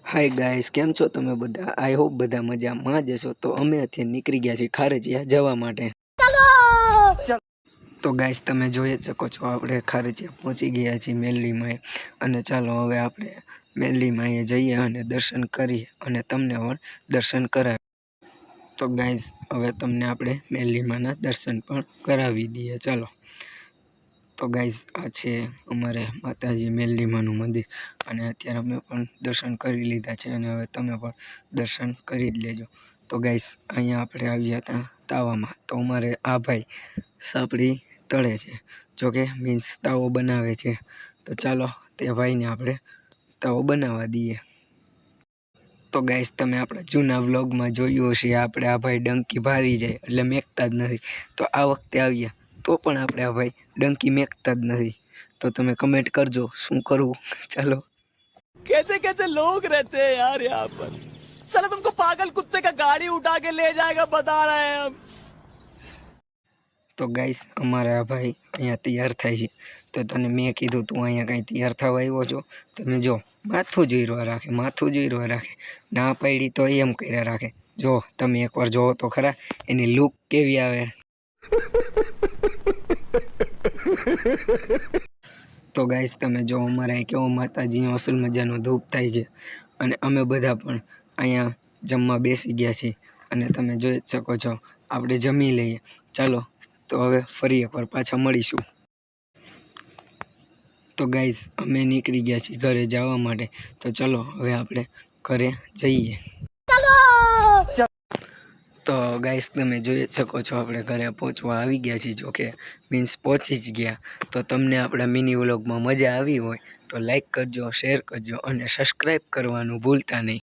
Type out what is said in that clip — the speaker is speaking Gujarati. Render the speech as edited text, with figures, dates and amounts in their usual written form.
हाय गाइस, केम छो तमे बधा? आई होप बधा मजामां ज हशो। तो अमे अत्यारे નીકળી ગયા છીએ ખારેજીયા જવા માટે। તો ગાઈસ તમે જોઈ જ શકો છો આપણે ખારેજીયા પહોંચી ગયા છીએ મેલડીમાં અને ચાલો હવે આપણે મેલડીમાં જઈએ અને દર્શન કરીએ અને તમને પણ દર્શન કરાવીએ। તો ગાઈસ હવે તમને આપણે મેલડીમાંના દર્શન પણ કરાવી દઈએ। ચાલો તો ગાઈસ આ છે અમારે માતાજી મેલડીમાંનું મંદિર અને અત્યારે અમે પણ દર્શન કરી લીધા છે અને હવે તમે પણ દર્શન કરી જ લેજો। તો ગાઈસ અહીંયા આપણે આવ્યા હતા તાવામાં, તો અમારે આ ભાઈ સાપડી તળે છે, જોકે મીન્સ તાવો બનાવે છે। તો ચાલો તે ભાઈને આપણે તાવો બનાવવા દઈએ। તો ગાઈસ તમે આપણા જૂના વ્લોગમાં જોયું હશે, આપણે આ ભાઈ ડંકી ભારી જાય એટલે મેકતા જ નથી। તો આ વખતે આવ્યા તો પણ આપણે આ ભાઈ ડંકી મેકતા જ નથી। તો તમે કમેન્ટ કરજો શું કરવું। ચાલો कैसे कैसे लोग रहते हैं यार यहाँ पर। साला तुमको पागल कुत्ते का गाड़ी उठा के ले जाएगा बता रहे हैं हम। तो गाइस અમારા આ ભાઈ અહીંયા તૈયાર થાય છે। તો તને મેં કીધું તું અહીંયા કાંઈ તૈયાર થવા આવ્યો છો? તમે જો માથું જોઈરવા રાખે, માથું જોઈરવા રાખે, ના પાડી તો એમ કર્યા રાખે। જો તમે એકવાર જોવો તો ખરા એની લુક કેવી આવે। તો ગાઈસ તમે જો અમારે અહીં કેવો માતાજીનો અસલ મજાનો ધૂપ થાય છે અને અમે બધા પણ અહીંયા જમવા બેસી ગયા છીએ અને તમે જોઈ જ શકો છો। આપણે જમી લઈએ, ચાલો તો હવે ફરી એકવાર પાછા મળીશું। તો ગાઈસ અમે નીકળી ગયા છીએ ઘરે જવા માટે। તો ચલો હવે આપણે ઘરે જઈએ। તો ગાઈસ તમે જોઈ જ શકો છો આપણે ઘરે પહોંચવા આવી ગયા છીએ, જોકે મીન્સ પહોંચી જ ગયા। તો તમને આપણા મિની વ્લોગમાં મજા આવી હોય તો લાઈક કરજો, શેર કરજો અને સબસ્ક્રાઈબ કરવાનું ભૂલતા નહીં।